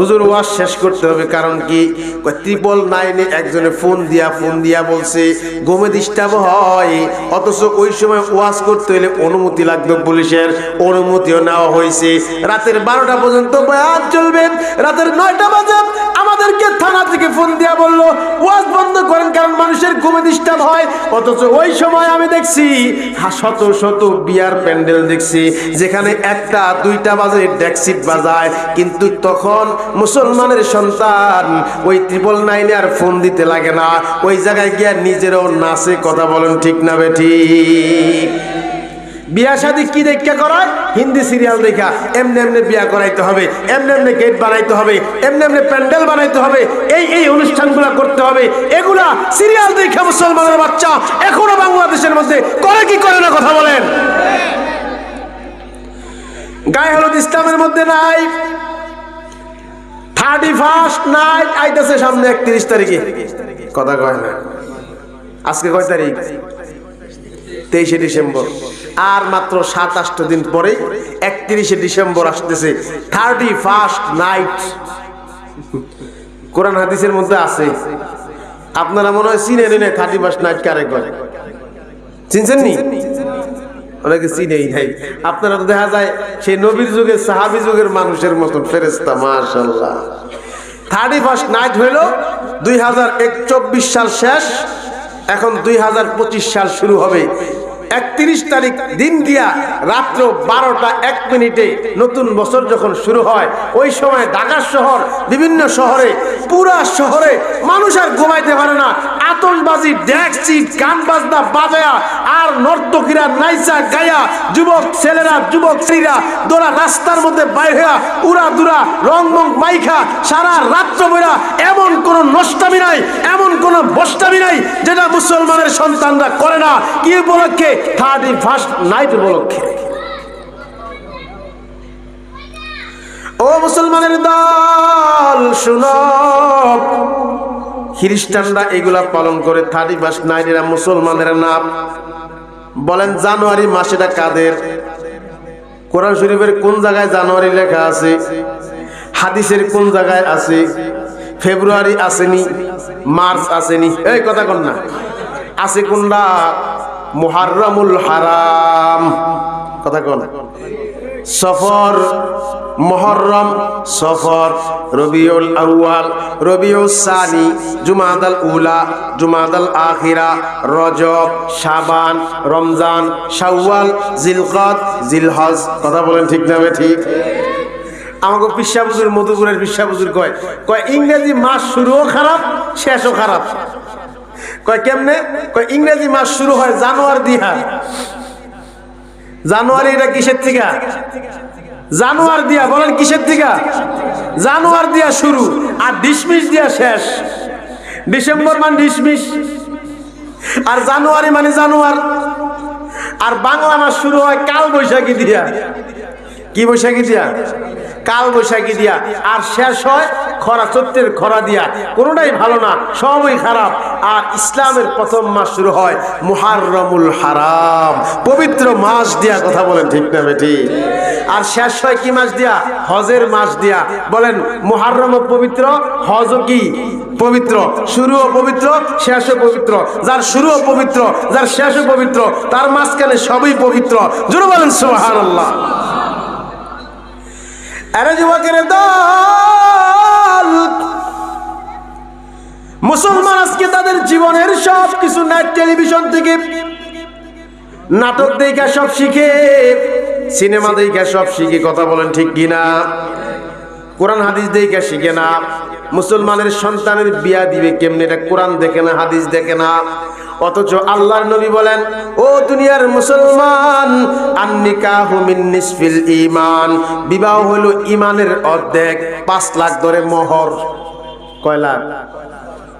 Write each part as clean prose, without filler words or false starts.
হুজুর ওয়াজ শেষ করতে হবে, কারণ কি 999 একজনে ফোন দিয়া বলছে ঘুমে ডিস্টার্ব হয়, অথচ ওই সময় ওয়াজ করতে হলে অনুমতি লাগবে, পুলিশের অনুমতিও নেওয়া হয়েছে। রাতের 12টা পর্যন্ত বয়ান চলবে, রাতের 9টা বাজে আমাদেরকে থানা থেকে ফোন দিয়া বললো ওয়াজ বন্ধ করেন, কারণ মানুষের ঘুমে ডিস্টার্ব হয়। অথচ ওই সময় আমি দেখছি শত শত বিয়ার প্যান্ডেল দেখছি যেখানে 1টা 2টা বাজে ডেক্সিট বাজায়, কিন্তু তখন মুসলমানের সন্তান ওই 999 আর ফোন দিতে লাগে না, ওই জায়গায় গিয়া নিজেরও নাচে। কথা বলেন ঠিক না বেঠিক? বিয়া শাদী কি দেখা করায়? হিন্দি সিরিয়াল দেখা এমনি এমনি বিয়া করাইতে হবে, এমনি এমনি গেট বানাইতে হবে, এমনি এমনি প্যান্ডেল বানাইতে হবে, এই অনুষ্ঠানগুলো করতে হবে। এগুলা সিরিয়াল দেখা মুসলমানের বাচ্চা এখনো বাংলাদেশের মধ্যে করে কি করে না? কথা বলেন। গায়ে হলুদ ইসলামের মধ্যে নাই। 31st নাইট আইতাছে সামনে 31 তারিখে। কথা কয় না। আজকে কয় তারিখ? 23শে ডিসেম্বর। আর মাত্র 7-8 দিন পরে 31শে ডিসেম্বর আসতেছে। 31st নাইট কোরআন হাদিসের মধ্যে আছে। আপনারা মনে হয় চিনেন না 31st নাইট কারে করে? চিনছেন নি? অনেকে চিনেই নাই। আপনারা তো দেখা যায় সেই নবীর যুগের সাহাবী যুগের মানুষের মতন ফেরেশতা। মাশাআল্লাহ। 31st নাইট হইল 2024 সাল শেষ, এখন 2025 সাল শুরু হবে। 31 তারিখ দিন দিয়া রাত্র 12টা 1 মিনিটে নতুন বছর যখন শুরু হয়, ওই সময় ঢাকা শহর বিভিন্ন শহরে পুরা শহরে মানুষ আর ঘুমাইতে পারে না। আতশবাজি ডেকচি গান বাজনা বাজায়া আর নর্তকীরা নাইচা গায়া যুবক ছেলেরা যুবক স্ত্রীরা দোরা রাস্তার মধ্যে বাইর হইয়া উড়া দুরা রং মং মাইখা সারা রাত্র বইরা এমন কোন নষ্টামি নাই, এমন কোন বষ্টামি নাই যেটা মুসলমানের সন্তানরা করে না। কি উপলক্ষে? 31st নাইট উপলক্ষে। ও মুসলমানের দল শুনো, খ্রিস্টানরা এগুলা পালন করে 31st নাইট, এরা মুসলমানের নাম। বলেন জানুয়ারি মাসেটা কাদের? কোরআন শরীফের কোন জায়গায় জানুয়ারি লেখা আছে? হাদিসের কোন জায়গায় আছে? ফেব্রুয়ারি আসেনি, মার্চ আসেনি, এই কথা কন না। আছে কোনটা? মুহাররমুল হারাম। কথা কন। সফর, মুহররম, সফর, রবিউল আউয়াল, রবিউস সানি, জুমাদাল উলা, জুমাদাল আখিরা, রজব, শাবান, রমজান, শাওয়াল, জিলকদ, জিলহজ। কথা বলেন ঠিক না ঠিক? আমাকে পিসা বুজুর মধুপুরের পিসা বুজুর কয় ইংরেজি মাস শুরুও খারাপ শেষও খারাপ। কয় কেমনে? কয় ইংরেজি মাস শুরু হয় জানুয়ারি দিয়া। জানুয়ারি এটা কিসের থেকে? জানুয়ারি দিয়া। বলেন কিসের থেকে? জানুয়ারি দিয়া শুরু আর ডিসমিস দিয়া শেষ। ডিসেম্বর মানে ডিসমিস, আর জানুয়ারি মানে জানুয়ার। আর বাংলা মাস শুরু হয় কাল বৈশাখী দিয়া। কি বৈশাখী দিয়া? কাল বৈশাখী দিয়া। আর শেষ হয় খরা, চৈত্রের খরা দিয়া। কোনোটাই ভালো না, সবই খারাপ। আর ইসলামের প্রথম মাস শুরু হয় মুহাররমুল হারাম, পবিত্র মাস দিয়া। কথা বলেন ঠিক না বেটি? আর শেষ হয় কি মাস দিয়া? হজের মাস দিয়া। বলেন মুহাররম পবিত্র, হজও কি পবিত্র? শুরুও পবিত্র, শেষও পবিত্র। যার শুরুও পবিত্র, যার শেষও পবিত্র, তার মাঝখানে সবই পবিত্র। জোরে বলেন সুবহানাল্লাহ। আরে যুবকের দল, মুসলমান আজকে তাদের জীবনের সব কিছু নাইট টেলিভিশন থেকে, নাটক দেখা সব শিখে, সিনেমা দেখা সব শিখে। কথা বলেন ঠিক কিনা? কোরআন হাদিস দেখা শিখে না। মুসলমানের সন্তানের বিয়া দিবে কেমনে? এটা কোরআন দেখে না, হাদিস দেখে না। অথচ আল্লাহর নবী বলেন, ও দুনিয়ার মুসলমান, আন-নিকাহু মিন নিসফিল ঈমান, বিবাহ হলো ঈমানের অর্ধেক। 5 লাখ ধরে মোহর। কয় লাখ?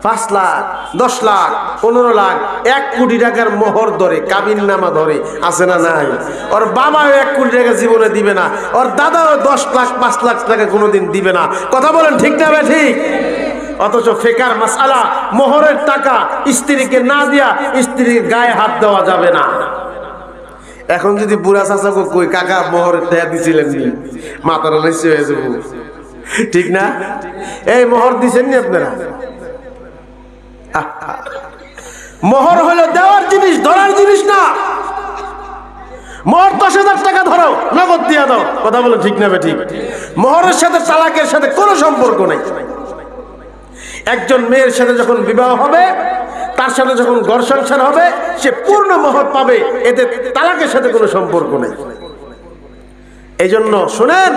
5 লাখ, 10 লাখ, 15 লাখ, 1 কোটি টাকার মোহর ধরে, কাবিন নামা ধরে। আছে না নাই? ওর বাবা 1 কোটি টাকা জীবনে দিবে না, ওর দাদাও 10 লাখ 5 লাখ টাকা কোনোদিন দিবে না। কথা বলেন ঠিক না বে ঠিক? অথচ ফিকার মাসআলা, মোহরের টাকা স্ত্রীকে না দিয়া স্ত্রীর গায়ে হাত দেওয়া যাবে না। এখন যদি বুড়া চাচাকে কই কাকা মোহরের টাকা দিছিলেন নি, মাথাটা নিচে হয়ে যাবো। ঠিক না? এই মোহর দিচ্ছেন নি আপনারা? মোহর হলো দেওয়ার জিনিস, ধরার জিনিস না। মোহর 10,000 টাকা ধরো, নগদ দিয়ে দাও। কথা বলো ঠিক না ঠিক? মোহরের সাথে তালাকের সাথে কোনো সম্পর্ক নেই। একজন মেয়ের সাথে যখন বিবাহ হবে, তার সাথে যখন ঘর সংসার হবে, সে পূর্ণ মোহর পাবে, এতে তালাকের সাথে কোনো সম্পর্ক নেই। এই জন্য শুনেন,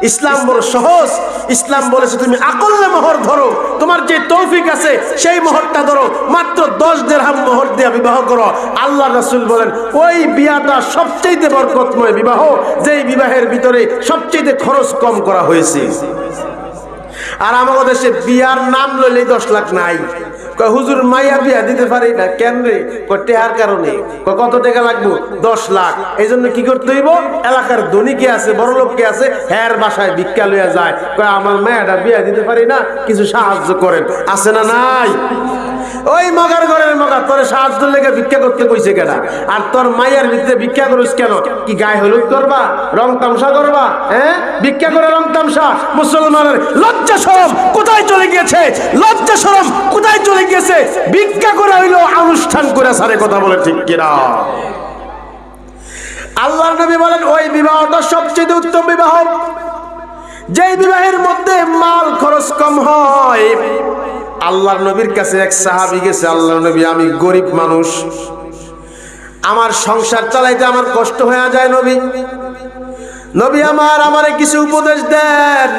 ইসলাম বড় সহজ। ইসলাম বলেছে তুমি আকল্লে মোহর ধরো, তোমার যে তৌফিক আছে সেই মোহরটা ধরো, মাত্র 10 দিরহাম মোহর দিয়ে বিবাহ করো। আল্লাহ রাসূল বলেন ওই বিয়াটা সবচেয়ে বরকতময় বিবাহ, যেই বিবাহের ভিতরে সবচেয়ে খরচ কম করা হয়েছে। আর আমাদের দেশে বিয়ার নাম লইলেই 10 লাখ নাই। হুজুর মাইয়া বিয়া দিতে পারি না কেন রে? টেহার কারণে। কত টাকা লাগবে? 10 লাখ। এই জন্য কি করতে হইব? এলাকার ধনী কে আছে, বড় লোক কে আছে, হ্যার বাসায় ভিক্ষা লইয়া যায়, আমার মায়াটা বিয়া দিতে পারি না, কিছু সাহায্য করেন। আছে না নাই? ওই মগার ঘরের মগা তোর সাহায্য লেগে ভিক্ষা করতে কইছে কেনা? আর তোর মায়ের ভিতরে ভিক্ষা করিস কেন? কি গায়ে হলুদ করবা, রং তামসা করবা? হ্যাঁ, ভিক্ষা করে রং তামসা। মুসলমানের লজ্জা শরম কোথায় চলে গিয়েছে? লজ্জা শরম কোথায় চলে গিয়েছে? ভিক্ষা করে হইলো অনুষ্ঠান করে সারে। কথা বলে ঠিক কিনা? আল্লাহর নবী বলেন ওই বিবাহটা সবচেয়ে উত্তম বিবাহ, যেই বিবাহের মধ্যে মাল খরচ কম হয়। আল্লাহর নবীর কাছে এক সাহাবী গেছে, আল্লাহর নবী আমি গরিব মানুষ, আমার সংসার চালাইতে আমার কষ্ট হয়ে যায়, নবী নবী আমারে কিছু উপদেশ দেন,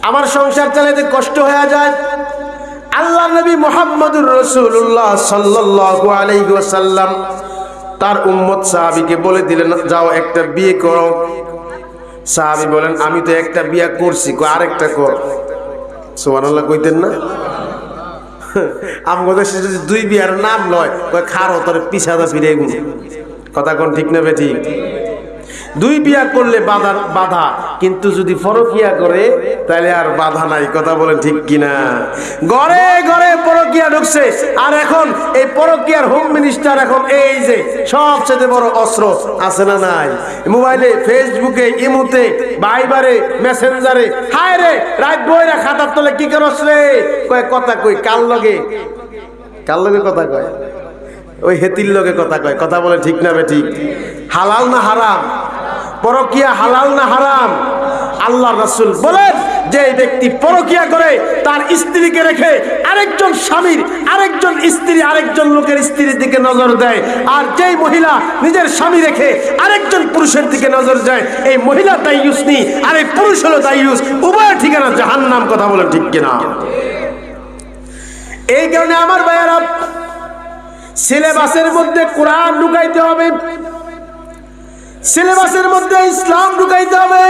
আমার সংসার চালাইতে কষ্ট হয়ে যায়। আল্লাহর নবী মুহাম্মদুর রাসূলুল্লাহ সাল্লাল্লাহু আলাইহি ওয়াসাল্লাম তার উম্মত সাহাবীকে বলে দিলেন যাও একটা বিয়ে করো। সাহাবী বলেন আমি তো একটা বিয়ে করছি, আরেকটা কর। সুবহানাল্লাহ কইতেন না? আমাদের যদি 2 বিয়ার নাম লয়, খারো তোর পিছাদা ফিরে গুণ। কথা কোন ঠিক না বেঠিক? 2 বিয়া করলে বাধা, কিন্তু যদি পরকিয়া করে তাহলে আর বাধা নাই। কথা বলেন ঠিক কিনা? ঘরে ঘরে পরকিয়া ঢুকছে, আর এখন এই পরকিয়ার হোম মিনিস্টার এখন এই যে সবচেয়ে বড় অস্ত্র আছে না নাই? মোবাইলে, ফেসবুকে, ইমুতে, ভাইবারে, মেসেঞ্জারে, হায় রে রাত বইরা খাতার তলে কি করছ রে? কয় কথা কই কার লগে কথা কয়? ওই হেতির লগে কথা কয়। কথা বলে ঠিক না বেঠিক? হালাল না হারাম? পরকিয়া হালাল না হারাম? আল্লাহ রাসূল বলেন যে ব্যক্তি পরকিয়া করে তার স্ত্রীকে রেখে আরেকজন স্বামীর, আরেকজন স্ত্রী, আরেকজন লোকের স্ত্রীর দিকে নজর দেয়, আর যেই মহিলা নিজের স্বামী রেখে আরেকজন পুরুষের দিকে নজর দেয়, এই মহিলা দায়ুসনি আর এই পুরুষ হলো দায়ুস। উভয়ের ঠিকানা জাহান্নাম। কথা বলেন ঠিক কিনা? এই কারণে আমার ভাইয়েরা, সিলেবাসের মধ্যে কোরআন ঢুকাইতে হবে, সিলেবাসের মধ্যে ইসলাম ঢুকাইতে হবে,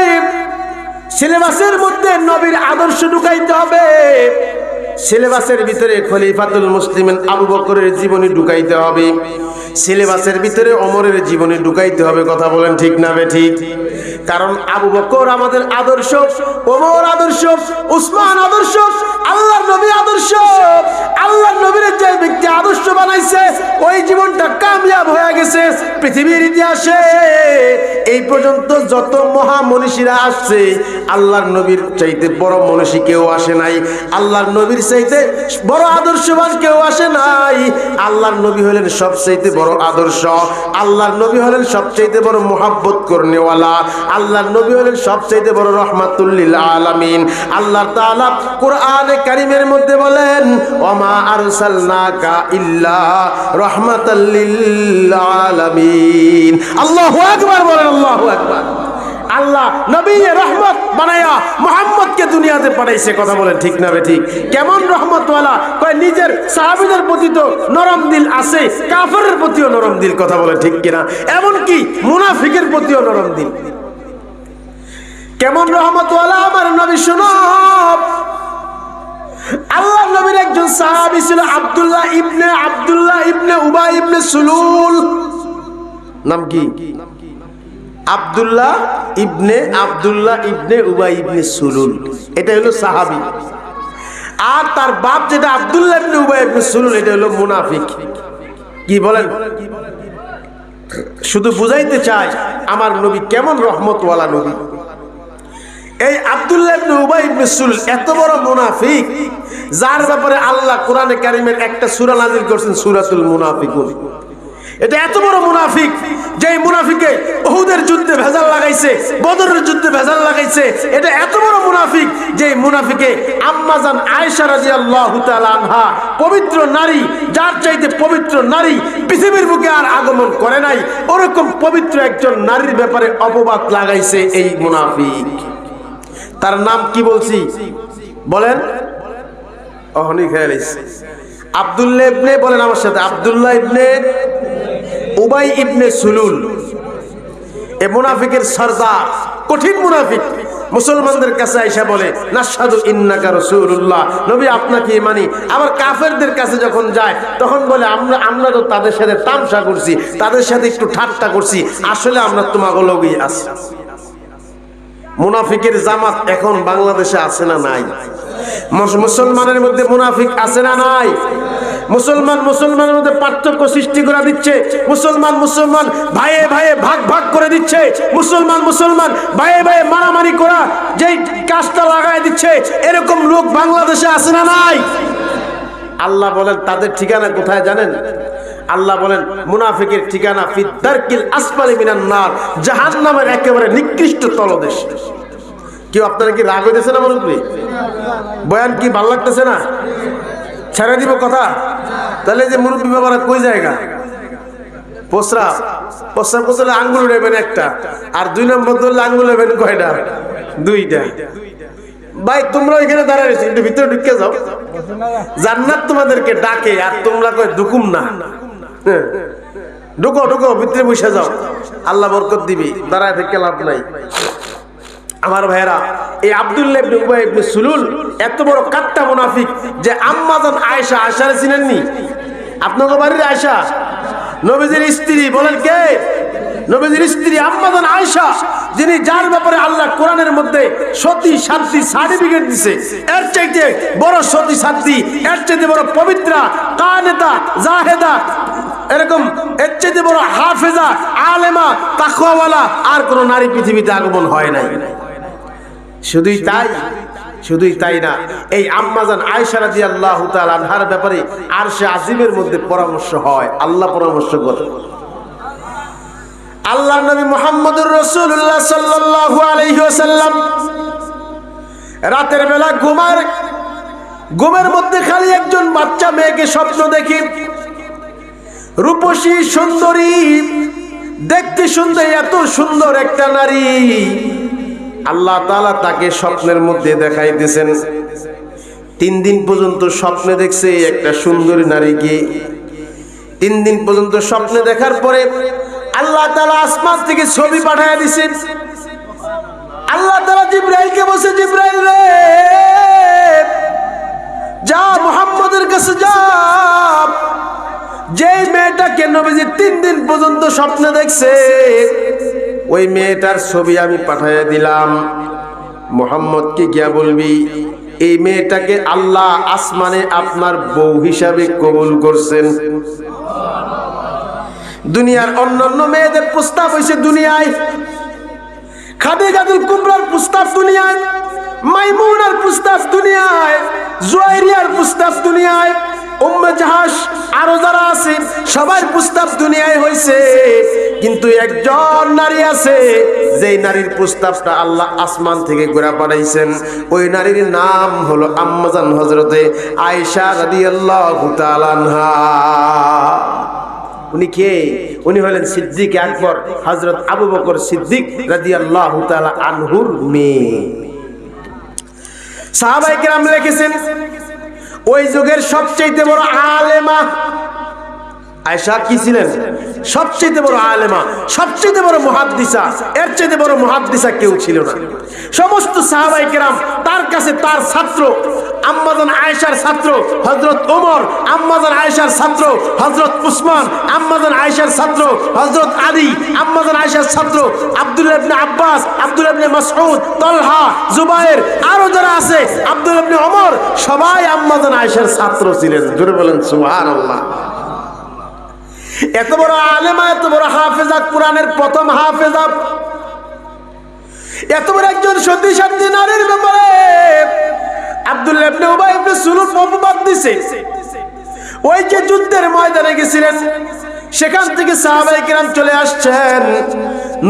সিলেবাসের মধ্যে নবীর আদর্শ ঢুকাইতে হবে, সিলেবাসের ভিতরে খলিফাতুল মুসলিমিন আবু বকরের জীবনী ঢুকাইতে হবে, সিলেবাসের ভিতরে ওমরের জীবনী ঢুকাইতে হবে। কথা বলেন ঠিক না বেঠিক? কারণ আবু বকর আমাদের আদর্শ, ওমর আদর্শ, উসমান আদর্শ, আল্লাহর নবী আদর্শ। আল্লাহর নবীর যে ব্যক্তি আদর্শ বানাইছে ওই জীবনটা কামিয়াব হয়ে গেছে পৃথিবীর ইতিহাসে। এই পর্যন্ত যত মহা মনীষীরা আসছে, আল্লাহর নবীর চাইতে বড় মনীষী কেউ আসে নাই, আল্লাহর নবীর চাইতে বড় আদর্শবান কেউ আসে নাই। আল্লাহর নবী হলেন সবচাইতে বড় আদর্শ, আল্লাহর নবী হলেন সবচাইতে বড় মুহাব্বত করনেওয়ালা, আল্লাহর নবী হলেন সবচাইতে বড় রাহমাতুল লিল আলামিন। আল্লাহ তাআলা কোরআনে কারীমের মধ্যে বলেন ওমা আরসালনাকা ইল্লা রাহমাতাল লিল আলামিন। আল্লাহু আকবার বলেন, আল্লাহু আকবার। আল্লাহ নবী রহমত বানায়া মুহাম্মদকে দুনিয়াতে পাঠাইছে। কথা বলেন ঠিক না বেঠিক? কেমন রহমতওয়ালা? কয় নিজের সাহাবীদের প্রতি তো নরম দিল আছে, কাফেরের প্রতিও নরম দিল। কথা বলেন ঠিক কিনা? এমনকি মুনাফিকের প্রতিও নরম দিল। কেমন রহমতওয়ালা আমার নবী শুনো। আল্লাহ নবীর একজন সাহাবী ছিল আব্দুল্লাহ ইবনে উবাই ইবনে সুলুল। নাম কি? আব্দুল্লাহ ইবনে উবাই ইবনে সুলুল। এটা হলো সাহাবী। আর তার বাপ যেটা আব্দুল্লাহ ইবনে উবাই ইবনে সুলুল, এটা হলো মুনাফিক। কি বলেন? শুধু বুঝাইতে চাই আমার নবী কেমন রহমতওয়ালা নবী। এই আব্দুল্লাহ ইবনে উবাই ইবনে সুলুল এত বড় মুনাফিক, যার ব্যাপারে আল্লাহ কোরআনে কারিমের একটা সূরা নাযিল করেছেন, সূরাতুল মুনাফিকুন। এটা এত বড় মুনাফিক, যে মুনাফিকে উহুদের যুদ্ধে ভেজাল লাগাইছে, বদরের যুদ্ধে ভেজাল লাগাইছে। এটা এত বড় মুনাফিক, যে মুনাফিকে আম্মা জান আয়েশা রাদিয়াল্লাহু তাআলা আনহা, পবিত্র নারী, যার চাইতে পবিত্র নারী পৃথিবীর বুকে আর আগমন করে নাই, ওরকম পবিত্র একজন নারীর ব্যাপারে অপবাদ লাগাইছে এই মুনাফিক। তার নাম কি বলছি বলেন? অহনি খেয়ালিস আব্দুল্লাহ ইবনে, বলেন আমার সাথে, আব্দুল্লাহ ইবনে উবাই ইবনে সুলুল। এ মুনাফিকের সরদার, কঠিন মুনাফিক। মুসলমানদের কাছে আইসা বলে নাশহাদু ইন্নাকা রাসূলুল্লাহ, নবী আপনাকে মানি। আবার কাফেরদের কাছে যখন যায় তখন বলে আমরা তো তাদের সাথে তামসা করছি, তাদের সাথে একটু ঠাট্টা করছি, আসলে আমরা তোমাকে লগেই আছি। মুনাফিকের জামাত এখন বাংলাদেশে আছে না নাই? মুসলমানের মধ্যে মুনাফিক আছে না নাই? মুসলমানের মধ্যে পার্থক্য সৃষ্টি করে দিচ্ছে। মুসলমান ভাইয়ে ভাইয়ে ভাগ ভাগ করে দিচ্ছে। মুসলমান ভাইয়ে ভাইয়ে মারামারি করা যেই কাজটা লাগায় দিচ্ছে, এরকম লোক বাংলাদেশে আছে না নাই? আল্লাহ বলেন তাদের ঠিকানা কোথায় জানেন? আল্লাহ বলেন মুনাফিকের ঠিকানা ফিদ দারকিল আসফালি মিনান নার, জাহান্নামের একেবারে নিকৃষ্ট তলদেশ। কেউ আপনারা কি রাগ হইতেছে না? মুরব্বি বয়ান কি ভালো লাগতেছে না? ছেড়ে দিব কথা? তাহলে যে মুরব্বি বাবারা কই জায়গা প্রস্রাব করলে আঙ্গুল নেবেন একটা, আর 2 নম্বর ধরলে আঙ্গুল নেবেন কয়টা? 2টা। ভাই তোমরা এখানে দাঁড়ায় রয়েছে, একটু ভিতরে ঢুকে যাও, জান্নাত তোমাদেরকে ডাকে, আর তোমরা কই ঢুকুম না। ঢুকো ভিতরে বসে যাও, আল্লাহ বরকত দিবি, দাঁড়ায় থেকে লাভ নাই। আমার ভাইরা, এই আব্দুল্লাহ ইবনে উবাই ইবনে সুলুল এত বড় কাট্টা মুনাফিক, যে আম্মা জান আয়েশা, আয়েশারে চিনেননি? আপনাদের বাড়ির আয়েশা নবীজির স্ত্রী, বলেন কে? নবীজির স্ত্রী আম্মা জান আয়েশা, যিনি, যার ব্যাপারে আল্লাহ কোরআনের মধ্যে সতী শান্তি সার্টিফিকেট দিয়েছে। এর চাইতে বড় সতী শান্তি, এর চাইতে বড় পবিত্রা, কানেতা, জাহেদা, এরকম এর চাইতে বড় হাফেজা, আলেমা, তাকওয়াওয়ালা আর কোন নারী পৃথিবীতে আগমন হয় নাই। শুধুই তাই না, এই আম্মা জান আয়েশা রাদিয়াল্লাহু তাআলা আনহার ব্যাপারে আরশে আজিমের মধ্যে পরামর্শ হয়, আল্লাহ পরামর্শ করে। আল্লাহর নবী মুহাম্মদুর রাসূলুল্লাহ সাল্লাল্লাহু আলাইহি ওয়াসাল্লাম রাতের বেলা ঘুমের মধ্যে খালি একজন বাচ্চা মেয়েকে স্বপ্ন দেখে, রূপসী সুন্দরী, দেখতে সুন্দর, এত সুন্দর একটা নারী আল্লাহ তাআলা তাকে স্বপ্নের মধ্যে দেখাইতেছেন। 3 দিন পর্যন্ত স্বপ্নে দেখছে একটা সুন্দরী নারীকে। 3 দিন পর্যন্ত স্বপ্নে দেখার পরে আল্লাহ তাআলা আসমান থেকে ছবি পাঠিয়ে দিছে। আল্লাহ তাআলা জিবরাইলকে বলছে, জিবরাইল রে, যা মুহাম্মদের কাছে যা, যেই মেয়েটাকে নবীজি 3 দিন পর্যন্ত স্বপ্নে দেখছে, ওই মেয়েটার ছবি আমি পাঠিয়ে দিলাম। মুহাম্মদকে গিয়া বলবি, এই মেয়েটাকে আল্লাহ আসমানে আপনার বউ হিসাবে কবুল করছেন। দুনিয়ার অন্যান্য মেয়েদের প্রস্তাব হয়েছে দুনিয়ায়, খাদিজাতুল কুবরার প্রস্তাব দুনিয়ায়, মাইমুনার প্রস্তাব দুনিয়ায়, জুয়াইরিয়ার প্রস্তাব দুনিয়ায়, উম্মে জাহাশ আরো যারা আছে সবার প্রস্তাব দুনিয়ায় হয়েছে, কিন্তু একজন নারী আছে, যেই নারীর প্রস্তাবটা আল্লাহ আসমান থেকে ঘোরা পাঠাইছেন। ওই নারীর নাম হলো আম্মা জান হযরতে আয়েশা রাদিয়াল্লাহু তাআলা আনহা। উনি কে? উনি হলেন সিদ্দিক আকবর হযরত আবু বকর সিদ্দিক রাদিয়াল্লাহু তাআলা আনহুর মেয়ে। সাহাবায়ে কেরাম লিখেছেন, ওই যুগের সবচেয়ে বড় আলেমা আয়েশা কি ছিলেন? সবচেয়ে বড় আলেমা, সবচেয়ে বড় মুহাদ্দিসা, এর চেয়ে বড় মুহাদ্দিসা কেউ ছিল না। সমস্ত সাহাবায়ে কেরাম তার কাছে, তার ছাত্র আম্মা জান আয়েশার ছাত্র হযরত ওমর, আম্মা জান আয়েশার ছাত্র হযরত উসমান, আম্মা জান আয়েশার ছাত্র হযরত আলী, আম্মা জান আয়েশার ছাত্র আব্দুল্লাহ ইবনে আব্বাস, আব্দুল্লাহ ইবনে মাসউদ, তালহা, জুবায়ের, আরো যারা আছে, আব্দুল্লাহ ইবনে ওমর, সবাই আম্মা জান আয়েশার ছাত্র ছিলেন। জোরে বলেন সুবহানাল্লাহ। এত বড় আলেমা, এত বড় হাফেজা, কোরআনের প্রথম হাফেজা, এত বড় একজন সতীসাধ্য নারীর ব্যাপারে আব্দুল্লাহ ইবনে উবাই ইবনে সুলুল অপবাদ দিছে। ওই যে যুদ্ধের ময়দানে গেছিলেন, সেখান থেকে সাহাবায়ে কেরাম চলে আসছেন,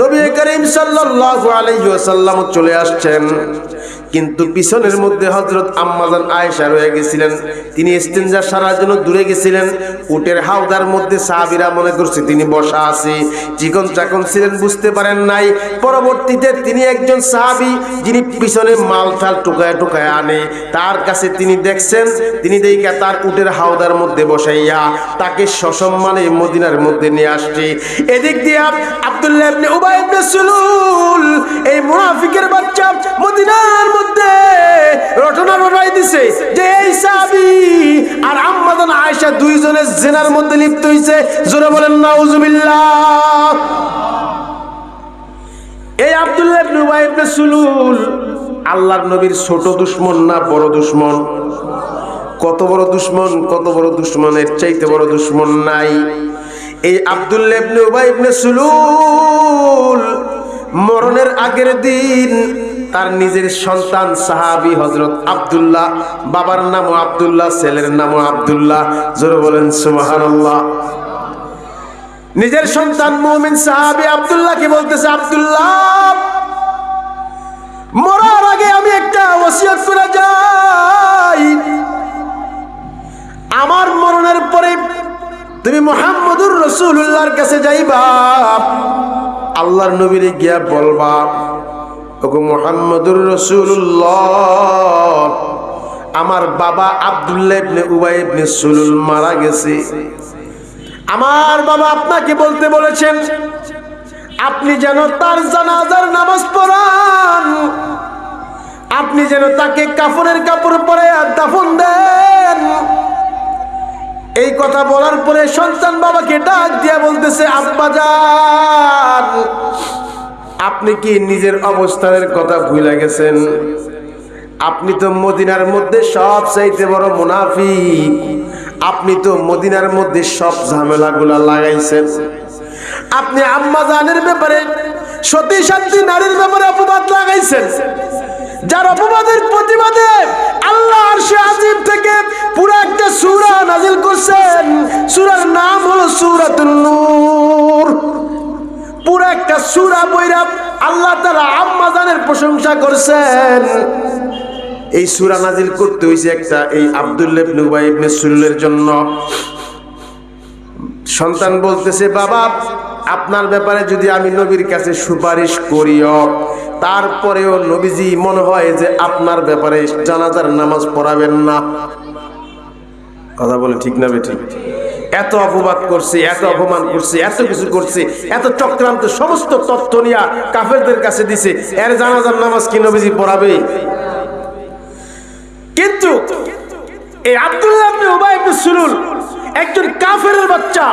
নবী করিম সাল্লাল্লাহু আলাইহি ওয়াসাল্লাম চলে আসছেন, কিন্তু পিছনের মধ্যে হযরত আম্মাজান আয়েশা রয়ে গেছিলেন। তিনি ইস্তেনজা সারার জন্য দূরে গেছিলেন। উটের হাওদার মধ্যে সাহাবীরা মনে করছে তিনি বসা আছে, চিকন চাকন ছিলেন, বুঝতে পারেন নাই। পরবর্তীতে তিনি একজন সাহাবী যিনি পিছনে মাল টাল টুকায় টুকায় আনে, তার কাছে তিনি দেখছেন, তিনি দেখে তার উটের হাওদার মধ্যে বসাইয়া তাকে সসম্মানে মদিনার মধ্যে নিয়ে আসছে। এদিক দিয়ে আব্দুল্লাহ ইবনে উবাই ইবনে সুলুল এই মুনাফিকের বাচ্চা মদিনার মধ্যে রটনা রটাই দিছে যে এই সাহাবী আর আম্মাজান আয়েশা দুইজনের জিনার মধ্যে লিপ্ত হইছে। জোরে বলেন নাউজুবিল্লাহ। এই আব্দুল্লাহ ইবনে উবাই ইবনে সুলুল আল্লাহর নবীর ছোট দুশমন না বড় দুশমন? কত বড় দুশমন, কত বড় দুশমনের চাইতে বড় দুশমন নাই। এই আব্দুল্লাহ ইবনে উবাই ইবনে সুলুল মরণের আগের দিন তার নিজের সন্তান সাহাবী হযরত আব্দুল্লাহ, বাবার নামও আব্দুল্লাহ, ছেলের নামও আব্দুল্লাহ, জোরে বলেন সুবহানাল্লাহ। নিজের সন্তান মুমিন সাহাবী আব্দুল্লাহকে বলতেছে, আব্দুল্লাহ মরার আগে আমি একটা ওসিয়ত করে যাই, আমার মরণের পরে তুমি মুহাম্মদুর রাসূলুল্লাহর কাছে যাইবা, আল্লাহর নবীরে গিয়া বলবা, ওগো মুহাম্মদুর রাসূলুল্লাহ, আমার বাবা আব্দুল্লাহ ইবনে উবাই ইবনে সুলুল মারা গেছে। আমার বাবা আপনাকে বলতে বলেছেন আপনি যেন তার জানাজার নামাজ পড়ান, আপনি যেন তাকে কাফনের কাপড় পরে দাফন দেন। এই কথা বলার পরে সন্তান বাবাকে ডাক দিয়া বলতেছে, আব্বাজান আপনি কি নিজের অবস্থানের কথা ভুলে গেছেন? আপনি তো মদিনার মধ্যে সব চাইতে বড় মুনাফিক, আপনি তো মদিনার মধ্যে সব ঝামেলাগুলা লাগাইছেন। আপনি আম্মাজানের ব্যাপারে, সতী সাধ্বী নারীর ব্যাপারে অপবাদ লাগাইছেন, যার অপবাদের প্রতিবাদে আল্লাহ আরশে আজিম থেকে পুরো একটা সূরা নাজিল করছেন। সূরার নাম হলো সূরাতুন নূর। পুরো একটা সূরা পড়া আল্লাহ তাআলা আম্মাজানের প্রশংসা করছেন। এই সূরা নাজিল করতে হইছে একটা এই আব্দুল্লাহ ইবনে উবাই ইবনে সুলুলের জন্য। সন্তান বলতেছে, বাবা আপনার ব্যাপারে যদি আমি নবীর কাছে সুপারিশ করিও, তারপরেও নবীজি মনে হয় যে আপনার ব্যাপারে জানাজার নামাজ পড়াবেন না। কথা বলে ঠিক না বেঠিক? এত অপবাদ করছে, এত অপমান করছে, এত কিছু করছে, এত চক্রান্ত সমস্ত তথ্য নিয়ে কাফেরদের কাছে দিছে, এর জানাজার নামাজ কি নবীজি পড়াবে? কিন্তু এই আব্দুল্লাহ ইবনে উবাই ইবনে সুলুল একজন কাফেরের বাচ্চা,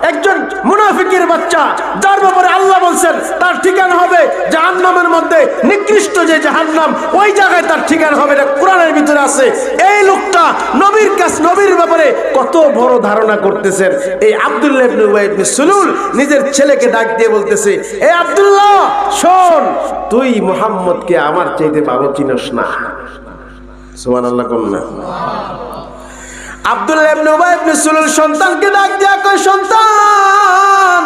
একজন মুনাফিকের বাচ্চা, যার ব্যাপারে আল্লাহ বলছেন তার ঠিকানা হবে জাহান্নামের মধ্যে, নিকৃষ্ট যে জাহান্নাম ওই জায়গায় তার ঠিকানা হবে, এটা কোরআনের ভিতরে আছে। এই লোকটা নবীর কাছে, নবীর ব্যাপারে কত বড় ধারণা করতেছেন। এই আব্দুল্লাহ ইবনে উবাই ইবনে সুলুল নিজের ছেলেকে ডাক দিয়ে বলতেছে, এই আব্দুল্লাহ শোন, তুই মুহাম্মদকে আমার চাইতে ভালো চিনস না। সুবহানাল্লাহ কোন না? আব্দুল্লাহ ইবনে উবাই ইবনে সুলুল সন্তানকে ডাক দিয়া কয়, সন্তান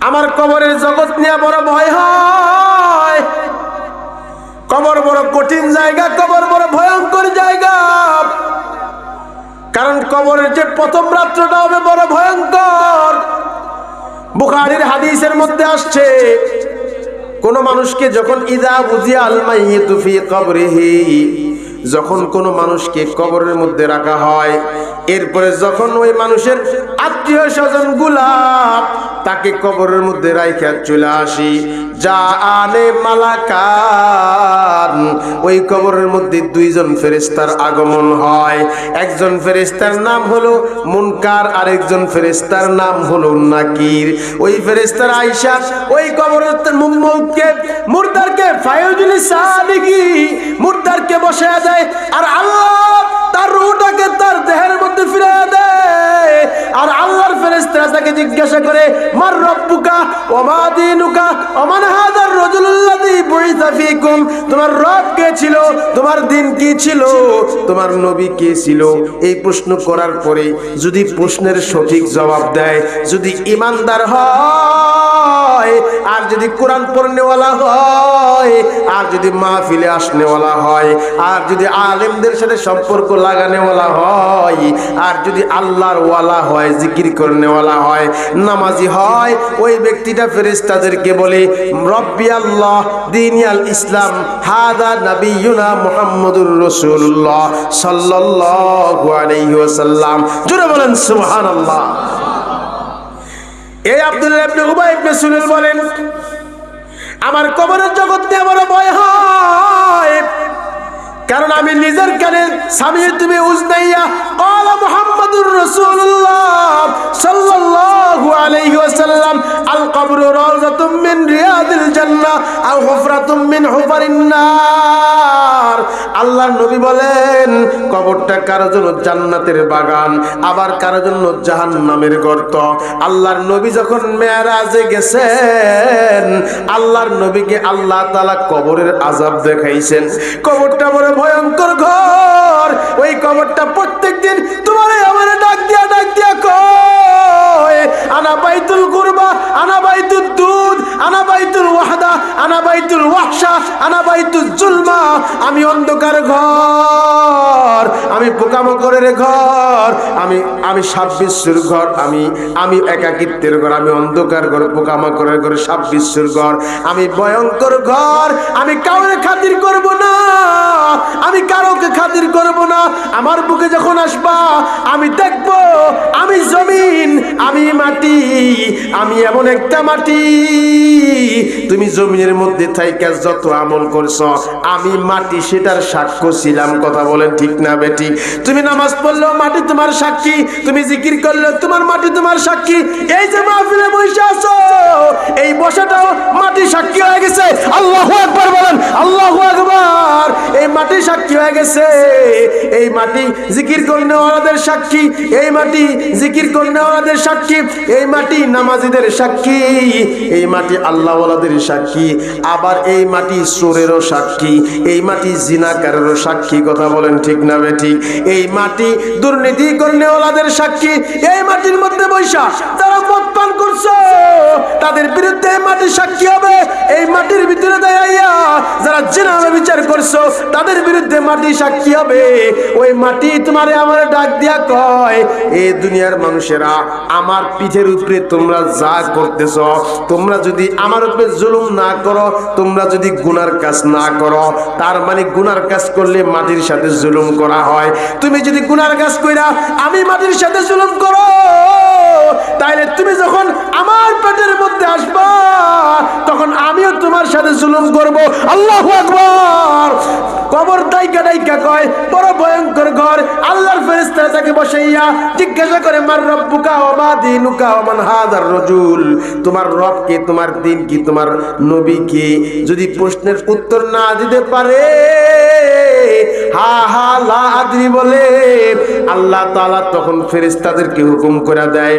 আমার কবরের জগৎ নিয়ে বড় ভয় হয়, কবর বড় কঠিন জায়গা, কবর বড় ভয়ঙ্কর জায়গা, কারণ কবরের যে প্রথম রাত্রটা হবে বড় ভয়ঙ্কর। বুখারীর হাদিসের মধ্যে আসছে, কোন মানুষকে যখন ইযা বুজিয়া আল মাইয়িতু ফি কবরিহি, যখন কোন মানুষকে কবরের মধ্যে রাখা হয়, এরপরে যখন ওই মানুষের আত্মীয় স্বজন গুলা তাকে কবরের মধ্যে রাইখা চলে আসি, যা আনে মালাকান, ওই কবরের মধ্যে দুইজন ফেরেশতার আগমন হয়। একজন ফেরেশতার নাম হলো মুনকার, আরেকজন ফেরেশতার নাম হলো নাকির। ওই ফেরেশতার আয়েশা ওই কবরের মুর্দারকে ফায়জুল সালিকি মুর্দারকে বসায় দেয়, আর আল্লাহ তার রূহটাকে তার দেহের মধ্যে ফিরিয়ে দেয়। আর আল্লাহর ফেরেশতারা তাকে জিজ্ঞাসা করে, মার রব্বুকা, ওমা দীনুকা ওমান হাযার রাজুলুল্লাযী বুইসা ফীকুম, তোমার রব কে ছিল, তোমার দিন কি ছিল, তোমার নবী কে ছিল। এই প্রশ্ন করার পরে যদি প্রশ্নের সঠিক জবাব দেয়, যদি ইমানদার হয়, আর যদি কোরআন পড়নেওয়ালা হয়, আর যদি মাহফিলে আসনেওয়ালা হয়, আর যদি আলেমদের সাথে সম্পর্ক লাগানেওয়ালা হয়, আর যদি আল্লাহর ওয়ালা হয়, জিকির করনেওয়ালা হয়, নামাজি হয়, ওই ব্যক্তিটা ফেরেশতাদেরকে বলে রব্বি আল্লাহ দীনি আল ইসলাম হাদা নবিয়ুনা মুহাম্মদুর রাসূলুল্লাহ সাল্লাল্লাহু আলাইহি ওয়াসাল্লাম। জোরে বলেন সুবহানাল্লাহ। এই আব্দুল্লাহ ইবনে উবাই ইবনে সুলুল বলেন, আমার কবরের জগৎ নিয়ে বড় ভয় হয়, কারণ আমি নিজের কানে সামিআতু বিউজনাইয়া ক্বালা মুহাম্মাদুর রাসূলুল্লাহ সাল্লাল্লাহু আলাইহি ওয়াসাল্লাম আল কবরু রাওযাতুম মিন রিয়াদিল জান্নাহ আও হুফরাতুম মিন হুফারিন নার। আল্লাহর নবী বলেন, কবরটা কারো জন্য জান্নাতের বাগান, আবার কারো জন্য জাহান্নামের গর্ত। আল্লাহর নবী যখন মেরাজে গেছেন, আল্লাহর নবীকে আল্লাহ তাআলা কবরের আযাব দেখাইছেন। কবরটা বড় ভয়ঙ্কর ঘর, ওই কবরটা প্রত্যেকদিন তোমার আমার ডাক দিয়া কয় আনা বাইতুল কুরবা, আনা বাইতুল দুদ, আনা বাইতুল ওয়াহদা, আনা বাইতুল ওয়াহশা, আনা বাইতুল জুলমা। আমি অন্ধকার ঘর, আমি পোকামাকড়ের ঘর, আমি সাপ বিচ্ছুর ঘর, আমি একাকিত্বের ঘর, আমি অন্ধকার ঘর, পোকামাকড়ের ঘর, সাপ বিচ্ছুর ঘর, আমি ভয়ঙ্কর ঘর। আমি কাউরে খাতির করব না, আমি কারোকে খাতির করব না। আমার বুকে যখন আসবা, আমি দেখব আমি জমিন, আমি মাটি, আমি এমন একটা মাটি, তুমি জমিনের মধ্যে থাইকা যত আমল করছো, আমি মাটি সেটার সাক্ষ্য ছিলাম। কথা বলেন ঠিক না বেটি? তুমি নামাজ পড়লেও মাটি তোমার সাক্ষী, তুমি জিকির করলেও তোমার মাটি তোমার সাক্ষী। এই যে মাহফিলে বসে আছো, এই বসাটাও মাটি সাক্ষী হয়ে গেছে। আল্লাহু আকবার বলেন, আল্লাহু আকবার। এই মাটি সাক্ষী হয়ে গেছে, এই মাটি জিকির করনেওয়ালাদের সাক্ষী, এই মাটি জিকির করনেওয়ালাদের সাক্ষী, এই মাটি নামাজীদের সাক্ষী, এই মাটি আল্লাহওয়ালাদের সাক্ষী, আবার এই মাটি চোরেরও সাক্ষী, এই মাটি জিনাকারেরও সাক্ষী। কথা বলেন ঠিক না বেঠিক? এই মাটি দুর্নীতি করনেওয়ালাদের সাক্ষী। এই মাটির মধ্যে বৈশা যারা মদ পান করছো, তাদের বিরুদ্ধে এই মাটি সাক্ষী হবে। এই মাটির ভিতরে দাঁড়াইয়া যারা জিনা বিচার করছো, তাদের বিরুদ্ধে মাটি সাক্ষী হবে। ওই মাটি তোমারে আমার ডাক দিয়া কয়, এই দুনিয়ার মানুষেরা, আমার পিঠের উপরে তোমরা যা করতেছ, তোমরা যদি আমার উপরে জুলুম না করো, তোমরা যদি গুনার কাজ না করো, তার মানে গুনার কাজ করলে মাটির সাথে জুলুম করা হয়। তুমি যদি গুনার কাজ কইরা আমি মাটির সাথে জুলুম করো, তাইলে তুমি যখন আমার পেটের মধ্যে আসবা, তখন আমিও তোমার সাথে জুলুম করব। আল্লাহু আকবার। কবর দাইকা দাইকা কয়, বড় ভয়ঙ্কর ঘর। আল্লাহর ফেরেশতারা তাকে বসাইয়া জিজ্ঞাসা করে, মার রব্বুকা ওয়া মা দীনুকা ওয়া মান হাদার রাজুল, তোমার রব কে, তোমার দিন কি, তোমার নবী কে? যদি প্রশ্নের উত্তর না দিতে পারে, হা হা লা আদরি বলে, আল্লাহ তাআলা তখন ফেরেশতাদেরকে হুকুম করে দেয়,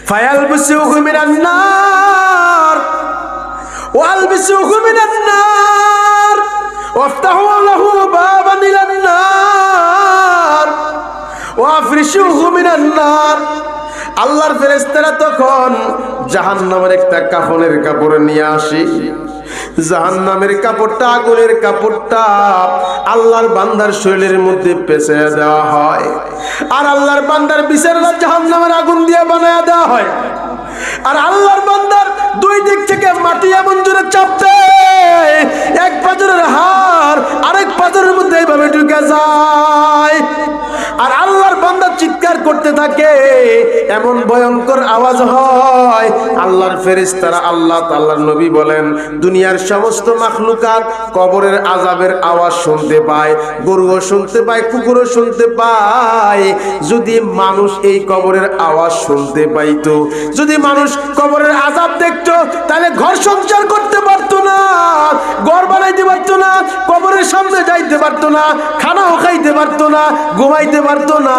ফায়ালবিসুহু মিনান নার ওয়ালবিসুহু মিনান নার ওয়াফতাহু লাহু বাবান ইলান নার ওয়াফরিশুহু মিনান নার। আল্লাহর ফেরেশতারা তখন জাহান্নামের একটা কাফনের কাপড় নিয়ে আসে। জাহান্নামের কাপড়টা, আগুনের কাপড়টা আল্লাহর বান্দার শরীরের মধ্যে পেঁচাইয়া দেওয়া হয়, আর আল্লাহর বান্দার বিচারটা জাহান্নামের আগুন দিয়ে বানায়া দেওয়া হয়। আর আল্লাহর বান্দার দুই দিক থেকে মাটি এমন জোরে চাপতে, এক পাজরের হাড় আরেক পাজরের মধ্যে এইভাবে ঢুকে যায়, আর আল্লাহর বান্দা চিৎকার করতে থাকে, এমন ভয়ঙ্কর আওয়াজ হয়। আল্লাহর ফেরেশতারা, আল্লাহ তাআলার নবী বলেন, দুনিয়ার সমস্ত মাখলুকাত কবরের আযাবের আওয়াজ শুনতে পায়, গরুও শুনতে পায়, কুকুরও শুনতে পায়। যদি মানুষ এই কবরের আওয়াজ শুনতে পাইতো, যদি মানুষ কবরের আযাব দেখতো, তাহলে ঘর সংসার করতে পারতো না, ঘর বানাইতে পারতো না, কবরের কবরের সামনে যাইতে পারতো না, খানাও খাইতে পারতো না, ঘুমাইতে পারতো না।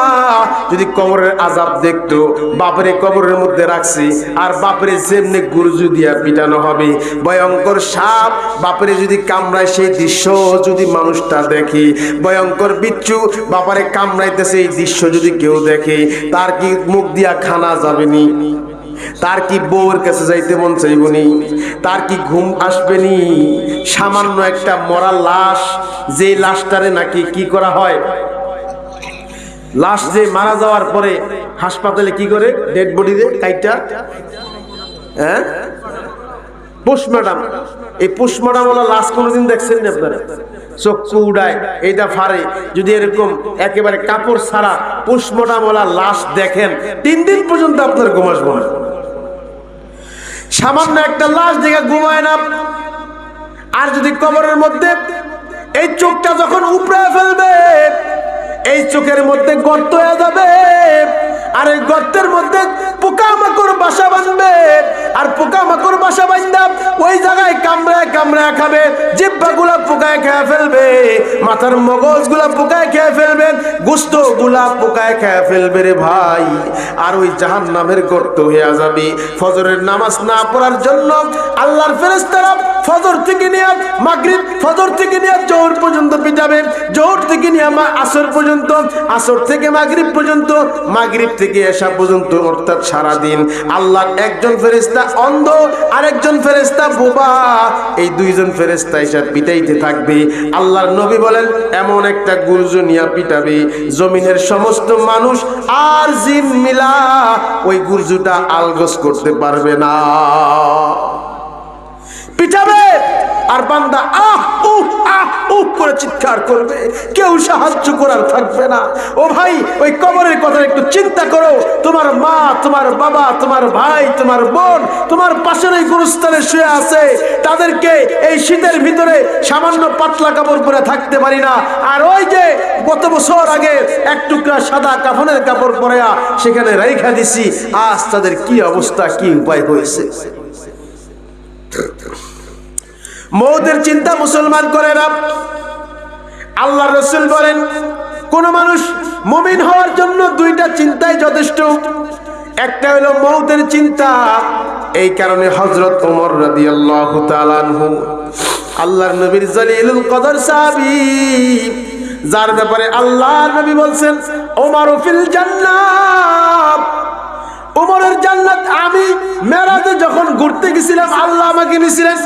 যদি কবরের আযাব দেখতো, বাপরে কবরের মধ্যে রাখছি আর বাপরে যেমনি গুরজু দিয়া পিটানো হবে, ভয়ঙ্কর সাপ বাপরে যদি কামড়ায় সেই দৃশ্য যদি মানুষটা দেখে, ভয়ঙ্কর বিচ্ছু বাপারে কামড়াইতেছে এই দৃশ্য যদি কেউ দেখে, তার কি মুখ দিয়া খানা যাবেনি? তার কি বউর কাছে যাইতে মন চাইবনি? তার কি ঘুম আসবেনি? সামান্য একটা মরা লাশ, যে লাশটারে নাকি কি করা হয়, লাশ যে মারা যাওয়ার পরে হাসপাতালে কি করে, ডেড বডি রে কাইটা, হ্যাঁ পোস্টমর্টম, এই পোস্টমর্টম ওলা লাশ কোনোদিন দেখছেন না আপনারা? চক্ষু উড়ায়, এইটা ফারে। যদি এরকম একেবারে কাপড় ছাড়া পোস্টমর্টম ওলা লাশ দেখেন, 3 দিন পর্যন্ত আপনার ঘুম আসবে না। সামান্য একটা লাশ দেখে ঘুমায় না। আর যদি কবরের মধ্যে এই চোখটা যখন উপড়ে ফেলবে, এই চোখের মধ্যে গর্ত হয়ে যাবে, আর এই গর্তের মধ্যে পোকামাকড় বাসা বাঁধবে, আর পোকামাকড় বাসা বাঁধা ওই জায়গায় কামড়ায় কামড়ায় খাবে, জিহ্বাগুলা পোকায় খেয়ে ফেলবে, মাথার মগজগুলা পোকায় খেয়ে ফেলবে, গোশতগুলা পোকায় খেয়ে ফেলবে রে ভাই। আর ওই জাহান্নামের গর্ত হয়ে যাবে। ফজরের নামাজ না পড়ার জন্য আল্লাহর ফেরেশতারা ফজর থেকে নিয়ে মাগরিব, ফজর থেকে নিয়ে জোহর পর্যন্ত পিটাবে, জোহর থেকে নিয়ে আসর পর্যন্ত, আসর থেকে মাগরিব পর্যন্ত, মাগরিব থেকে এশা পর্যন্ত, অর্থাৎ সারা দিন আল্লাহর একজন ফেরেশতা অন্ধ আর একজন ফেরেশতা বোবা, এই দুইজন ফেরেশতা এসে পিটাইতে থাকবে। আল্লাহর নবী বলেন এমন একটা গুরজু নিয়ে পিটাবে, জমিনের সমস্ত মানুষ আর জিন মিলা ওই গুরজুটা আলগোস করতে পারবে না। পিটাবে আর বান্দা আহ করে চিৎকার করবে, কেউ সাহায্য করার থাকবে না। ও ভাই, ওই কবরের কথা একটু চিন্তা করো। তোমার মা, তোমার বাবা, তোমার ভাই, তোমার বোন তোমার পাশের এই গুরুস্থানে শুয়ে আছে, তাদেরকে এই শীতের ভিতরে সামান্য পাতলা কাপড় পরে থাকতে পারি না, আর ওই যে গত বছর আগে এক টুকরা সাদা কাফনের কাপড় পরে সেখানে রাইখা দিছি, আজ তাদের কি অবস্থা, কি উপায় হয়েছে। মওতের চিন্তা মুসলমান করে না। আল্লাহর রাসূল বলেন কোন মানুষ মুমিন হওয়ার জন্য 2টা চিন্তাই যথেষ্ট। একটা হলো মওতের চিন্তা। এই কারণে হযরত ওমর রাদিয়াল্লাহু তাআলা আনহু, আল্লাহর নবীর জলিলুল কদর সাহাবী, যার ব্যাপারে আল্লাহর নবী বলছেন ওমরু ফিল জান্নাত, ওমরের জান্নাত। আমি মেরাজে যখন ঘুরতে গেছিলাম, আল্লাহ আমাকে নিয়েছিলেন,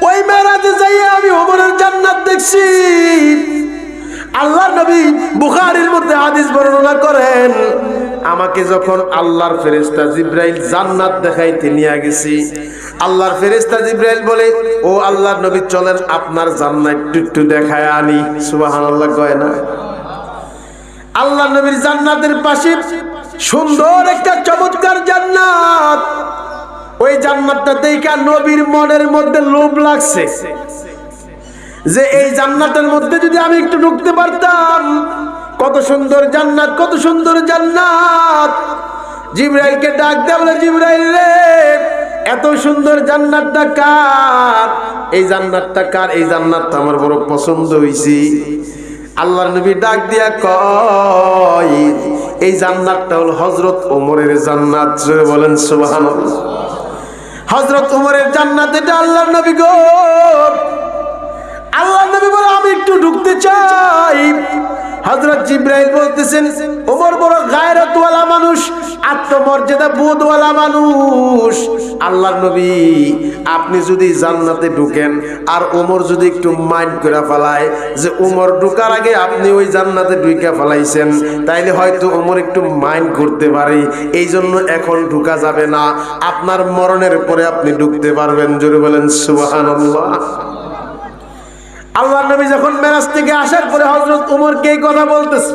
ওই মেরাজে যাইয়ে আমি ওমরের জান্নাত দেখছি। আল্লাহর নবী বুখারীর মধ্যে হাদিস বর্ণনা করেন, আমাকে যখন আল্লাহর ফেরেশতা জিবরাইল জান্নাত দেখাইতে নিয়ে গেছি, আল্লাহর ফেরেশতা জিবরাইল বলে, ও আল্লাহর নবী চলেন আপনার জান্নাত একটু দেখায় আনি। সুবহানাল্লাহ কয় না? আল্লাহর নবীর জান্নাতের পাশে সুন্দর একটা চমৎকার জান্নাত। ওই জান্নাতটা দেখা নবীর মনের মধ্যে লোভ লাগছে যে এই জান্নাতের মধ্যে যদি আমি একটু ঢুকতে পারতাম, কত সুন্দর জান্নাত, কত সুন্দর জান্নাত। জিবরাইলকে ডাক দেয়া বলে, জিবরাইল রে, এত সুন্দর জান্নাতটা কার? এই জান্নাতটা কার? এই জান্নাতটা আমার বড় পছন্দ হইছে। আল্লাহর নবী ডাক দিয়া কয়, এই জান্নাতটা হলো হযরত ওমরের জান্নাত। জোরে বলেন সুবহানাল্লাহ। হযরত ওমরের জান্নাত এটা। আল্লাহর নবী গো, আল্লাহর নবী বলে আমি একটু ঢুকতে চাই। হযরত জিবরাইল বলতেছেন, ওমর বড় গায়রতওয়ালা মানুষ, আত্মমর্যাদা বোধওয়ালা মানুষ। আল্লাহর নবী, আপনি যদি জান্নাতে ঢুকেন আর ওমর যদি একটু মাইন্ড করে ফেলায় যে ওমর ঢুকার আগে আপনি ওই জান্নাতে ঢুকে ফেলাইছেন, তাইলে হয়তো ওমর একটু মাইন্ড করতে পারে, এই জন্য এখন ঢুকা যাবে না, আপনার মরণের পরে আপনি ঢুকতে পারবেন। জোরে বলেন সুবহানাল্লাহ। আল্লাহর নবী যখন মেরাজ থেকে আসার পরে হযরত ওমরকে এই কথা বলতেছে,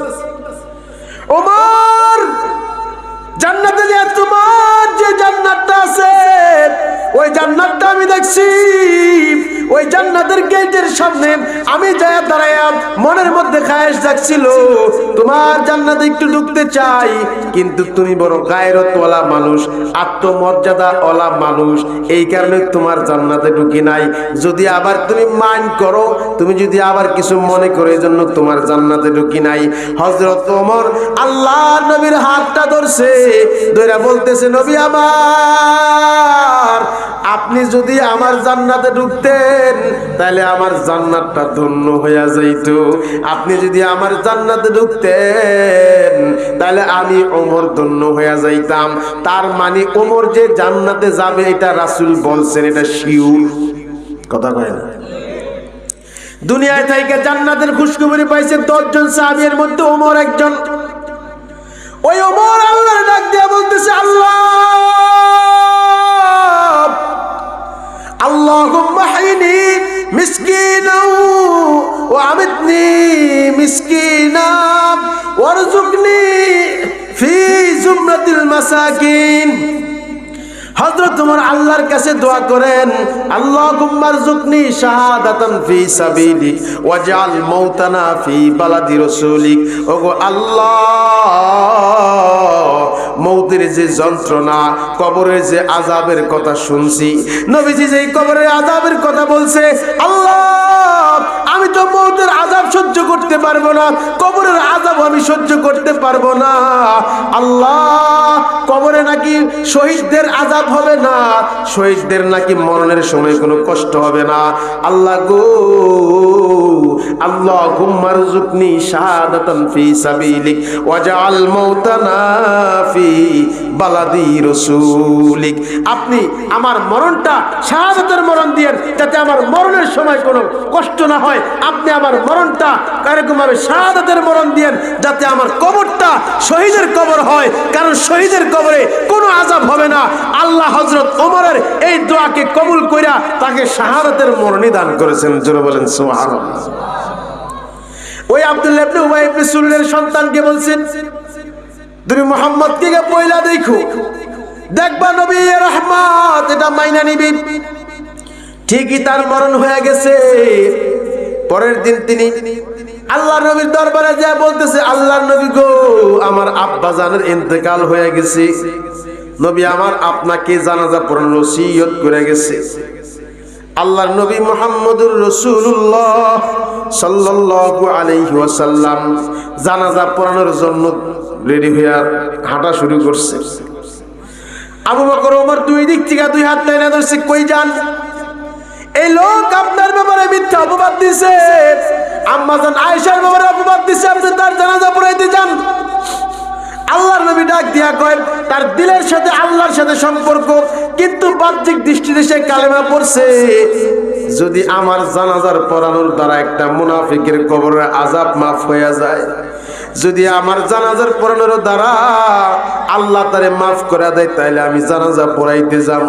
ওমর, জান্নাতে যে তোমার যে জান্নাতটা আছে, ওই জান্নাতটা আমি দেখছি, ওই জান্নাতের গেটের সামনে আমি যায় দাঁড়ায়া মনের মধ্যে খায়েশ জাগছিল তোমার জান্নাতে একটু ঢুকতে চাই, কিন্তু তুমি বড় গায়রতওয়ালা মানুষ, আত্মমর্যাদাওয়ালা মানুষ, এই কারণে তোমার জান্নাতে ঢুকি নাই। যদি আবার তুমি মাইন্ড করো, তুমি যদি আবার কিছু মনে করো, এই জন্য তোমার জান্নাতে ঢুকি নাই। হযরত ওমর আল্লাহর নবীর হাতটা ধরছে, ধরে বলতেছে নবী আমার, আপনি যদি আমার জান্নাতে ঢুকতেন তাহলে আমার জান্নাতটা ধন্য হয়ে যাইত। আপনি যদি আমার জান্নাতে ঢুকতেন তাহলে আমি ওমর ধন্য হয়ে যাইতাম। তার মানে ওমর যে জান্নাতে যাবে এটা রাসূল বলছেন, এটা শিওর কথা কয় না। দুনিয়ায় থেকে জান্নাতের খুশখবরি পাইছে 10 জন সাহাবীর মধ্যে ওমর একজন। ওই ওমর আল্লাহর ডাক দিয়ে বলতেছে আল্লাহ আল্লাহুম্মা হাইনি মিসকিনা ওয়া আমিতনি মিসকিনা ওয়ারযুকনি ফি জুমরাতিল মাসাকিন। হযরত ওমর আল্লাহর কাছে দোয়া করেন, আল্লাহুম্মা রযুকনি শাহাদাতান ফি সাবিলিক ওয়াজআল মাউতানা ফি বালাদি রাসূলিক। ওগো আল্লাহ, মৌতের যে যন্ত্রণা, কবরের যে আযাবের কথা শুনছি, নবীজি যে কবরের আযাবের কথা বলছে, আল্লাহ আমি তো মৌতের আযাব সহ্য করতে পারবো না, কবরের আযাব আমি সহ্য করতে পারবো না। আল্লাহ কবরে নাকি শহীদদের আযাব হবে না, শহীদদের নাকি মরণের সময় কোনো কষ্ট হবে না। আল্লাহ গো, আল্লাহুম্মা রযুকনি শাহাদাতান ফি সাবিলিক ওয়াজআল মাউতানা ফি বালাদি রাসূলিক। আপনি আমার মরণটা শাহাদাতের মরণ দিয়েন, যাতে আমার মরণের সময় কোনো কষ্ট না হয়। আপনি আমার মরণটা এরকম ভাবে শাহাদাতের মরণ দিয়েন, যাতে আমার কবরটা শহীদের কবর হয়, কারণ শহীদের কবরে কোনো আযাব হবে না। আল্লাহ হযরত ওমরের এই দোয়াকে কবুল কইরা তাকে শাহাদাতের মরণই দান করেছেন। জোরে বলেন সুবহানাল্লাহ। ওই আব্দুল্লাহ ইবনে উবাই ইবনে সুলুলের সন্তানকে বলছেন, তুমি মুহাম্মদকে পয়লা দেখো, দেখবা নবী রাহমাত, এটা মাইনা নিবি। ঠিকই তার মরণ হয়ে গেছে। পরের দিন তিনি আল্লাহর নবীর দরবারে যায় বলতেছে, আল্লাহর নবী গো, আমার আব্বা জানের ইন্তেকাল হয়ে গেছে, নবী আমার আপনাকে জানাজা পড়ানোর ওসিয়ত করে গেছে। আল্লাহর নবী মুহাম্মদুর রাসূলুল্লাহ সাল্লাল্লাহু আলাইহি ওয়াসাল্লাম জানাজা পড়ানোর জন্য রেডি হয়ে হাঁটা শুরু করছে। আবু বকর ওমর দুই দিক থেকে দুই হাত টেনে ধরছে, কই যান? এই লোক আপনার ব্যাপারে মিথ্যা অপবাদ দিছে, আম্মা জান আয়েশার ব্যাপারে অপবাদ দিছে, আপনি তার জানাজা পড়াইতে যান। আল্লাহর নবী ডাক দিয়া কয়, তার দিলের সাথে আল্লাহর সাথে সম্পর্ক, কিন্তু বাহ্যিক দৃষ্টিতে সে কালেমা পড়ছে। যদি আমার জানাজার পড়ানোর দ্বারা একটা মুনাফিকের কবরের আযাব মাফ হয়ে যায়, যদি আমার জানাজার পড়ানোর দ্বারা আল্লাহ তারে মাফ করে দেয়, তাইলে আমি জানাজা পড়াইতে যাব।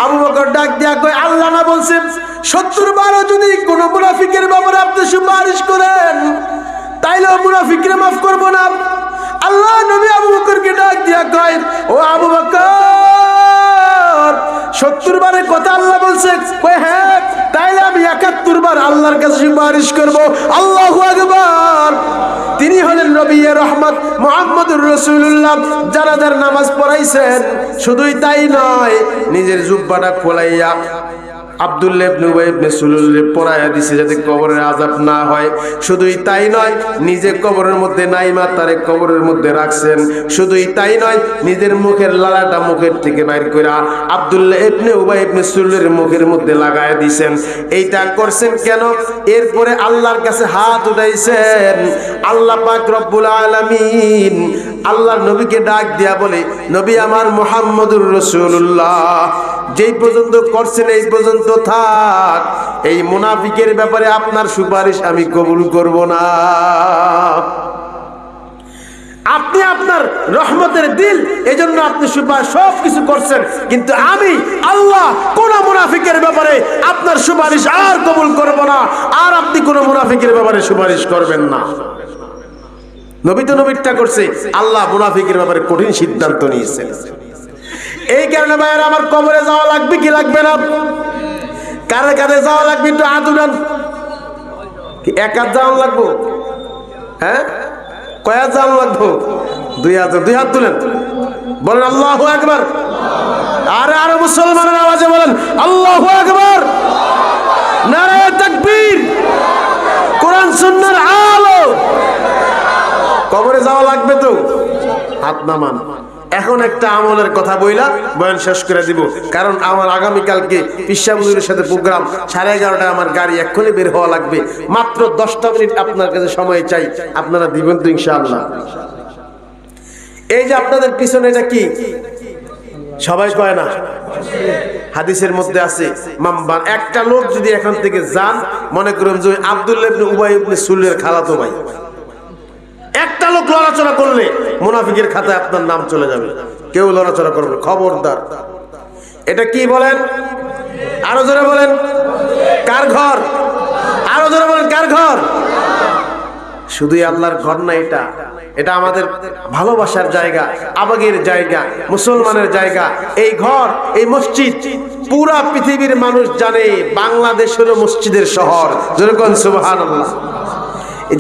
আবু বকর ডাক দিয়া কয়, আল্লাহ না বলছে 70 বারও যদি কোন মুনাফিকের ব্যাপারে আপনি সুপারিশ করেন, তাইলে মুনাফিকরে মাফ করব না। আল্লাহ নবী আবু বকরকে ডাক দিয়া কয়, ও আবু বকর, 70 বারের কথা আল্লাহ বলছে? কয় হ্যাঁ, তাইলে আমি 71 বার আল্লাহর কাছে সুপারিশ করব। আল্লাহু আকবার। তিনি হলেন নবী রহমত মুহাম্মদুর রাসূলুল্লাহ। জানাজার নামাজ পড়াইছেন, শুধুই তাই নয়, নিজের জুব্বাটা খোলাইয়া আব্দুল্লাহ ইবনে উবাই ইবনে সুলুলকে পড়াইয়া দিছে, যাতে কবরের আযাব না হয়। শুধুই তাই নয়, নিজে কবরের মধ্যে নাইমা তারে কবরের মধ্যে রাখছেন। শুধুই তাই নয়, নিজের মুখের লালাটা মুখের থেকে বাইর কইরা আব্দুল্লাহ ইবনে উবাই ইবনে সুলুলের মুখের মধ্যে লাগায়া দিয়েছেন। এইটা করছেন কেন? এরপরে আল্লাহর কাছে হাত উঠাইছেন। আল্লাহ পাক রব্বুল আলামিন আল্লাহর নবীকে ডাক দিয়া বলে, নবী আমার মুহাম্মদুর রাসূলুল্লাহ, যেই পর্যন্ত করছেন এই পর্যন্ত থাক, এই মুনাফিকের ব্যাপারে আপনার সুপারিশ আমি কবুল করব না। আপনি আপনার রহমতের দিল, এজন্য আপনি সুপারিশ সব কিছু করছেন, কিন্তু আমি আল্লাহ কোন মুনাফিকের ব্যাপারে আপনার সুপারিশ আর কবুল করব না, আর আপনি কোন মুনাফিকের ব্যাপারে সুপারিশ করবেন না। নবী তো নবীরটা করছে, আল্লাহ মুনাফিকের ব্যাপারে কঠিন সিদ্ধান্ত নিয়েছেন। এই কারণে ভাইয়েরা আমার, কবরে যাওয়া লাগবে কি লাগবে না? কারে কারে যাওয়া লাগবে একটু হাত উঠান। কি এক হাত যাওয়া লাগবো? হ্যাঁ, কয় হাত যাওয়া লাগবো? 2 হাত। 2 হাত তুলেন, বলেন আল্লাহু আকবার। আরে আরে মুসলমানের আওয়াজে বলেন আল্লাহু আকবার, নারায়ে তাকবীর, কোরআন সুন্নাহর আলো। কবরে যাওয়া লাগবে তো, হাত নামান। এখন একটা আমলের কথা বইলা বয়ান শেষ করে দিব, কারণ আমার আগামীকালকে পিসা হুজুরের সাথে প্রোগ্রাম। 11:30টায় আমার গাড়ি এক্ষুনি বের হওয়া লাগবে। মাত্র 10টা মিনিট আপনার কাছে সময় চাই, আপনারা দিবেন তো ইনশাআল্লাহ? এই যে আপনাদের পিছনে এটা কি সবাই কয় না? হাদিসের মধ্যে আছে মামবান, একটা লোক যদি এখান থেকে যান, মনে করেন যে আব্দুল্লাহ ইবনে উবাই ইবনে সুলুলের খালাতো ভাই, একটা লোক লড়াচড়া করলে মুনাফিকের খাতায় আপনার নাম চলে যাবে। কেউ লড়াচড়া করবে, খবরদার। এটা কি বলেন? আরো জোরে বলেন, কার ঘর? আরো জোরে বলেন, কার ঘর? শুধুই আল্লাহর ঘর না, এটা এটা আমাদের ভালোবাসার জায়গা, আবেগের জায়গা, মুসলমানের জায়গা। এই ঘর, এই মসজিদ পুরা পৃথিবীর মানুষ জানে বাংলাদেশ হলো মসজিদের শহর। যেরকম সুবহানাল্লাহ।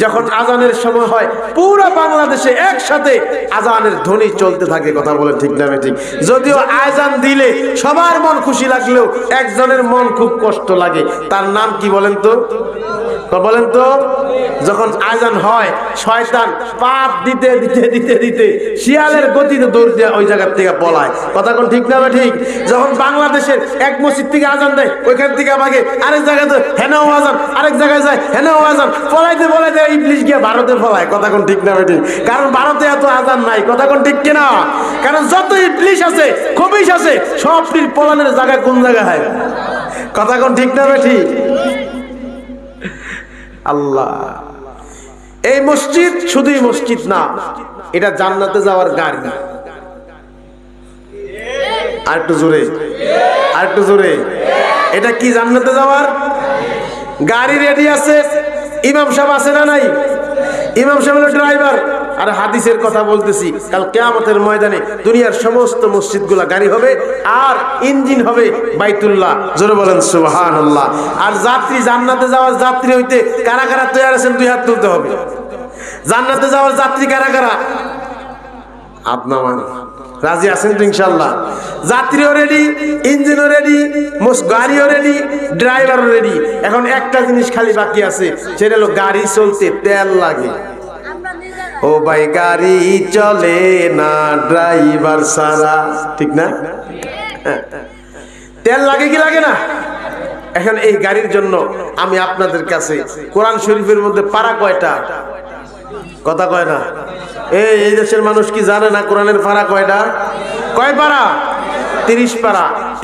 যখন আজানের সময় হয় পুরা বাংলাদেশে একসাথে আজানের ধ্বনি চলতে থাকে। কথা বলে ঠিক না ঠিক? যদিও আজান দিলে সবার মন খুশি লাগলেও একজনের মন খুব কষ্ট লাগে। তার নাম কি বলেন তো? বলেন তো? যখন আজান হয় শয়তান পাপ দিতে দিতে দিতে দিতে শিয়ালের গতিতে দৌড় দিয়ে ওই জায়গা থেকে পলায়। কথা কোন ঠিক না ঠিক? যখন বাংলাদেশের এক মসজিদ থেকে আজান দেয়, ওইখান থেকে ভাগে আরেক জায়গায়, হেনাও আজান, আরেক জায়গায় যায়, হেনাও আজান, পলাইতে পলাইতে ইবলিশ গিয়ে ভারতে পলায়। কথা কোন ঠিক না ঠিক? কারণ ভারতে এত আজান নাই। কথা কোন ঠিক কিনা? কারণ যত ইবলিশ আছে, খবিশ আছে, সব পলানের জায়গা কোন জায়গায় হয়? কথা কোন ঠিক না ঠিক? আল্লাহ, এই মসজিদ শুধুই মসজিদ না, এটা জান্নাতে যাওয়ার গাড়ি। আরেকটু জোরে, আরেকটু জোরে। এটা কি জান্নাতে যাওয়ার গাড়ি? রেডি আছে। ইমাম সাহেব আছে না নাই? ইমাম সাহেব হলো ড্রাইভার। আর হাদিসের কথা বলতেছি, কাল কিয়ামতের ময়দানে দুনিয়ার সমস্ত মসজিদগুলা গাড়ি হবে, আর ইঞ্জিন হবে বাইতুল্লাহ। জোরে বলেন সুবহানাল্লাহ। আর যাত্রী, জান্নাতে যাওয়ার যাত্রী হইতে কারা কারা তৈরি আছেন? 2 হাত তুলতে হবে। জান্নাতে যাওয়ার যাত্রী কারা কারা? হাত নামান। রাজি আছেন তো ইনশাআল্লাহ? যাত্রীও রেডি, ইঞ্জিনও রেডি, গাড়িও রেডি, ড্রাইভারও রেডি। এখন একটা জিনিস খালি বাকি আছে, সেটা হলো গাড়ি চলতে তেল লাগে। ও ভাই, গাড়ি চলে না ড্রাইভার ছাড়া, ঠিক না? তেল লাগে কি লাগে না? এখন এই গাড়ির জন্য আমি আপনাদের কাছে কোরআন শরীফের মধ্যে পারা কয়টা? কথা কয় না? এই দেশের মানুষ কি জানে না কোরআনের পারা কয়টা? কয় পারা? 30 পারা।